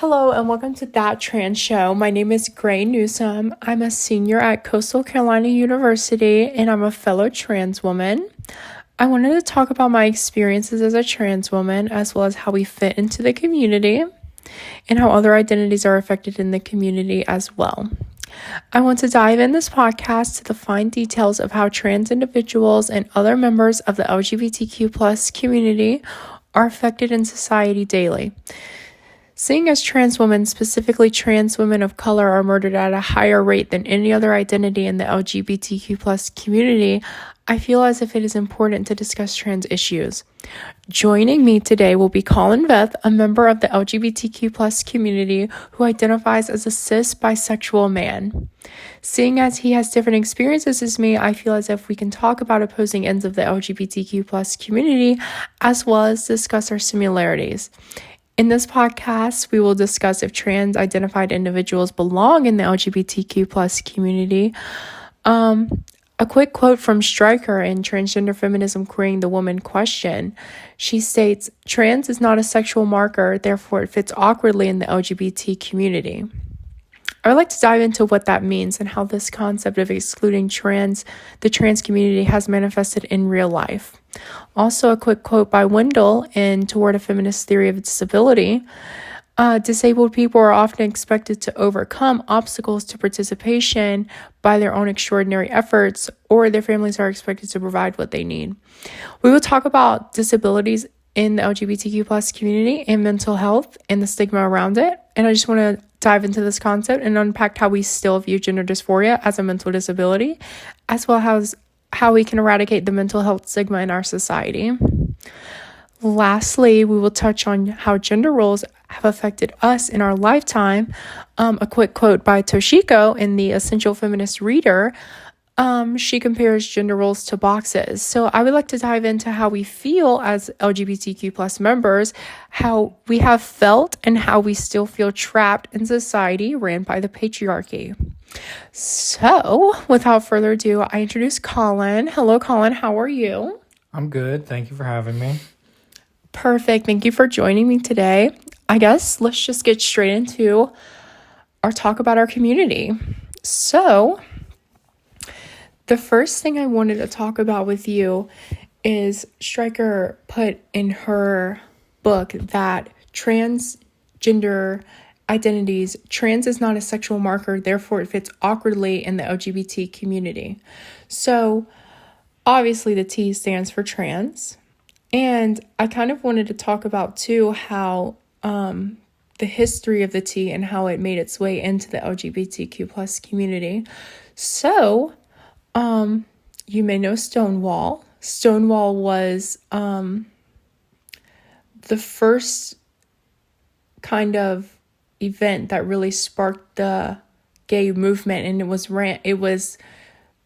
Hello and welcome to That Trans Show. My name is Gray Newsome. I'm a senior at Coastal Carolina University and I'm a fellow trans woman. I wanted to talk about my experiences as a trans woman as well as how we fit into the community and how other identities are affected in the community as well. I want to dive in this podcast to the fine details of how trans individuals and other members of the LGBTQ plus community are affected in society daily. Seeing as trans women, specifically trans women of color, are murdered at a higher rate than any other identity in the LGBTQ plus community, I feel as if it is important to discuss trans issues. Joining me today will be Colin Veth, a member of the LGBTQ plus community who identifies as a cis bisexual man. Seeing as he has different experiences as me, I feel as if we can talk about opposing ends of the LGBTQ plus community as well as discuss our similarities. In this podcast, we will discuss if trans-identified individuals belong in the LGBTQ plus community. A quick quote from Stryker in Transgender Feminism Queering the Woman Question. She states, "Trans is not a sexual marker, therefore it fits awkwardly in the LGBT community." I would like to dive into what that means and how this concept of excluding the trans community has manifested in real life. Also, a quick quote by Wendell in Toward a Feminist Theory of Disability. Disabled people are often expected to overcome obstacles to participation by their own extraordinary efforts, or their families are expected to provide what they need. We will talk about disabilities in the LGBTQ plus community and mental health and the stigma around it. And I just want to dive into this concept and unpack how we still view gender dysphoria as a mental disability, as well as how we can eradicate the mental health stigma in our society. Lastly, we will touch on how gender roles have affected us in our lifetime. A quick quote by Toshiko in the Essential Feminist Reader. She compares gender roles to boxes. So I would like to dive into how we feel as LGBTQ plus members, how we have felt and how we still feel trapped in society ran by the patriarchy. So without further ado, I introduce Colin. Hello, Colin. How are you? I'm good. Thank you for having me. Perfect. Thank you for joining me today. I guess let's just get straight into our talk about our community. So the first thing I wanted to talk about with you is Stryker put in her book that transgender identities, trans is not a sexual marker, therefore it fits awkwardly in the LGBT community. So obviously the T stands for trans. And I kind of wanted to talk about too how the history of the T and how it made its way into the LGBTQ plus community. So you may know Stonewall. Stonewall was the first kind of event that really sparked the gay movement, and it was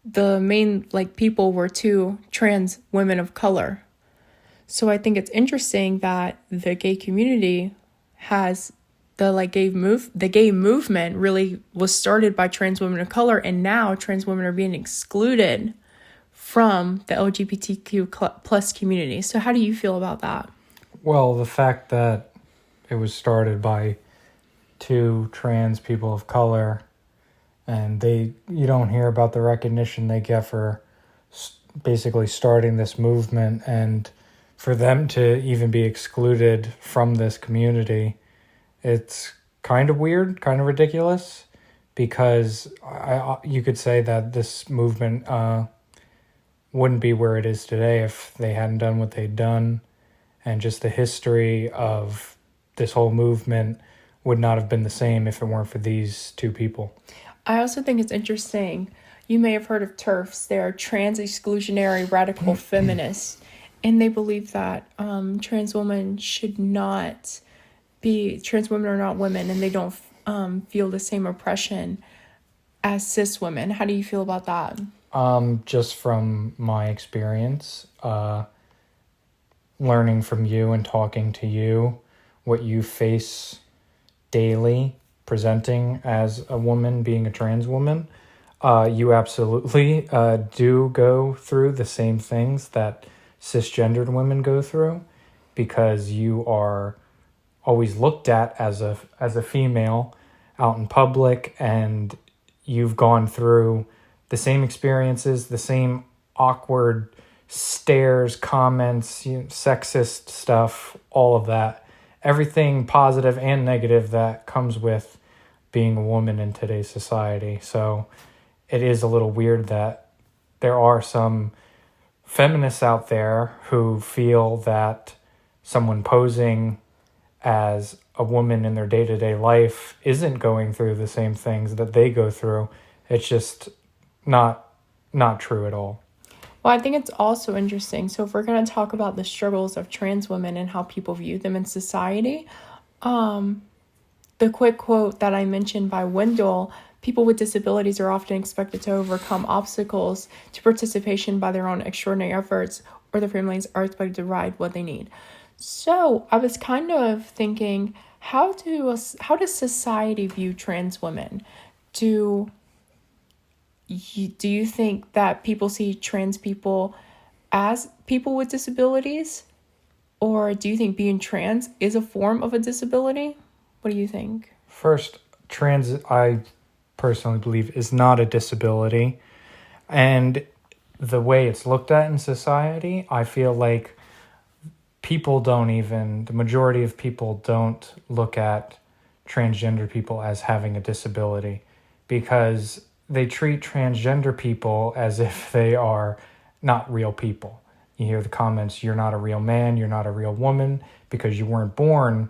the main people were two trans women of color. So I think it's interesting that the gay community has the gay movement really was started by trans women of color, and now trans women are being excluded from the LGBTQ plus community. So how do you feel about that? Well, the fact that it was started by two trans people of color, and you don't hear about the recognition they get for basically starting this movement, and for them to even be excluded from this community, it's kind of weird, kind of ridiculous, because you could say that this movement wouldn't be where it is today if they hadn't done what they'd done, and just the history of this whole movement would not have been the same if it weren't for these two people. I also think it's interesting. You may have heard of TERFs. They are trans exclusionary radical feminists. And they believe that trans women are not women, and they don't feel the same oppression as cis women. How do you feel about that? Just from my experience, learning from you and talking to you, what you face daily, presenting as a woman, being a trans woman, you absolutely do go through the same things that cisgendered women go through, because you are always looked at as a female out in public, and you've gone through the same experiences, the same awkward stares, comments, sexist stuff, all of that, everything positive and negative that comes with being a woman in today's society. So it is a little weird that there are some feminists out there who feel that someone posing as a woman in their day-to-day life isn't going through the same things that they go through. It's just not true at all. Well, I think it's also interesting. So if we're going to talk about the struggles of trans women and how people view them in society, the quick quote that I mentioned by Wendell, people with disabilities are often expected to overcome obstacles to participation by their own extraordinary efforts, or their families are expected to provide what they need. So I was kind of thinking, how does society view trans women? Do you think that people see trans people as people with disabilities? Or do you think being trans is a form of a disability? What do you think? First, trans, I personally believe, is not a disability. And the way it's looked at in society, I feel like the majority of people don't look at transgender people as having a disability, because they treat transgender people as if they are not real people. You hear the comments, you're not a real man, you're not a real woman, because you weren't born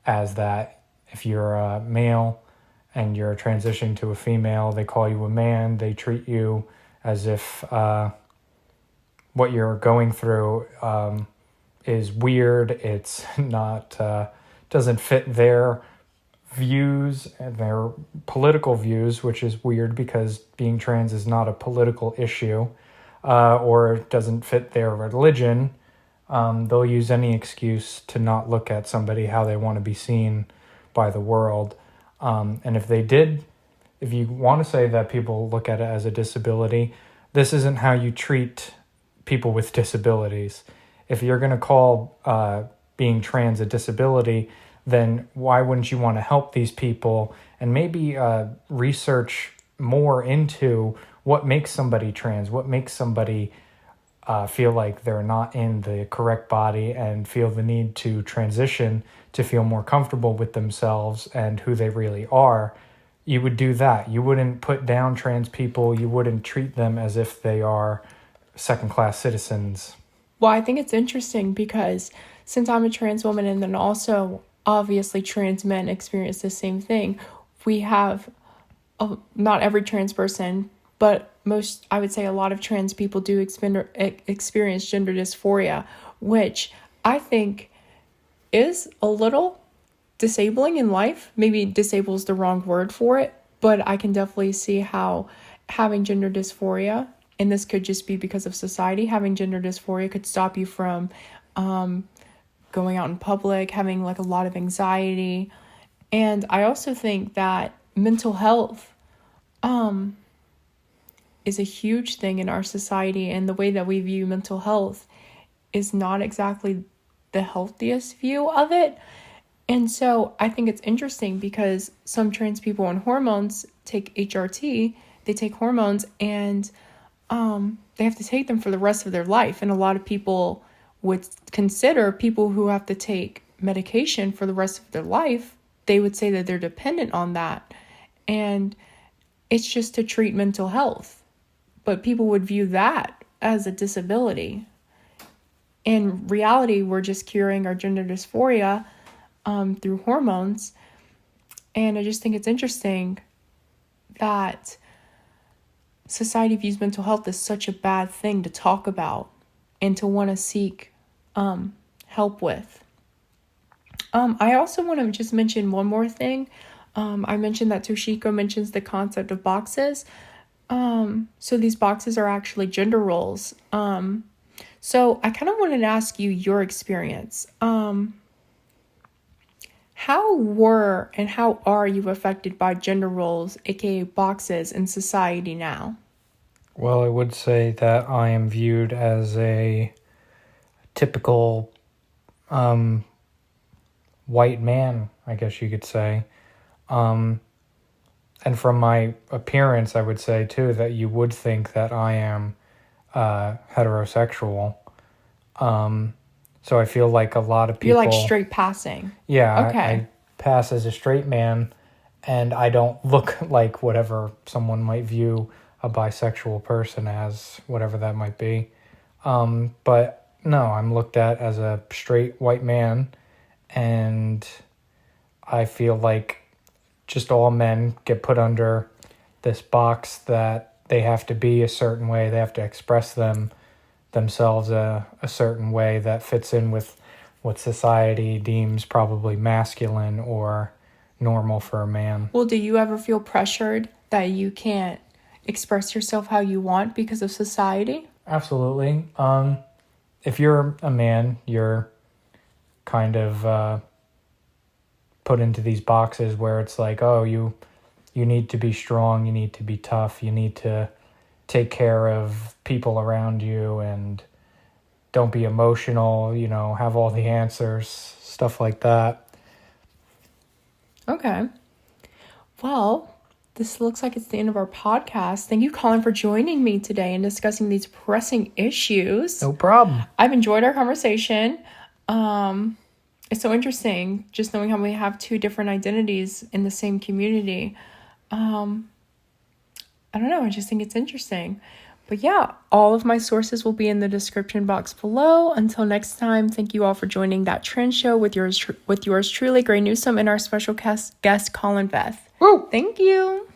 as that. If you're a male and you're transitioning to a female, they call you a man. They treat you as if what you're going through is weird. It's not, doesn't fit their views and their political views, which is weird because being trans is not a political issue, or it doesn't fit their religion. They'll use any excuse to not look at somebody how they want to be seen by the world. And if you want to say that people look at it as a disability, this isn't how you treat people with disabilities. If you're going to call being trans a disability, then why wouldn't you want to help these people and maybe research more into what makes somebody trans, what makes somebody feel like they're not in the correct body and feel the need to transition to feel more comfortable with themselves and who they really are. You would do that. You wouldn't put down trans people. You wouldn't treat them as if they are second-class citizens. Well, I think it's interesting because since I'm a trans woman, and then also obviously trans men experience the same thing, we have, not every trans person, but most, I would say a lot of trans people do experience gender dysphoria, which I think is a little disabling in life. Maybe disable is the wrong word for it, but I can definitely see how having gender dysphoria, and this could just be because of society, having gender dysphoria could stop you from going out in public, having like a lot of anxiety. And I also think that mental health is a huge thing in our society, and the way that we view mental health is not exactly the healthiest view of it. And so I think it's interesting because some trans people on hormones take HRT, they take hormones, and they have to take them for the rest of their life. And a lot of people would consider people who have to take medication for the rest of their life, they would say that they're dependent on that. And it's just to treat mental health. But people would view that as a disability. In reality, we're just curing our gender dysphoria through hormones. And I just think it's interesting that society views mental health as such a bad thing to talk about and to want to seek help with. I also want to just mention one more thing. I mentioned that Toshiko mentions the concept of boxes. So these boxes are actually gender roles. So I kind of wanted to ask you your experience. How were and how are you affected by gender roles, aka boxes, in society now? Well, I would say that I am viewed as a typical white man, I guess you could say. And from my appearance, I would say too that you would think that I am heterosexual. So I feel like a lot of people... You're like straight passing. Yeah, Okay. I pass as a straight man, and I don't look like whatever someone might view a bisexual person as, whatever that might be. But no, I'm looked at as a straight white man, and I feel like just all men get put under this box that they have to be a certain way, they have to express themselves a certain way that fits in with what society deems probably masculine or normal for a man. Well, do you ever feel pressured that you can't express yourself how you want because of society? Absolutely. If you're a man, you're kind of put into these boxes where it's like, oh, you need to be strong, you need to be tough, you need to take care of people around you, and don't be emotional, have all the answers, stuff like that. Okay. Well, this looks like it's the end of our podcast. Thank you, Colin, for joining me today and discussing these pressing issues. No problem. I've enjoyed our conversation. It's so interesting just knowing how we have two different identities in the same community. I don't know. I just think it's interesting. But yeah, all of my sources will be in the description box below. Until next time, thank you all for joining That Trend Show with yours truly, Gray Newsome, and our special guest, Colin Beth. Woo! Thank you.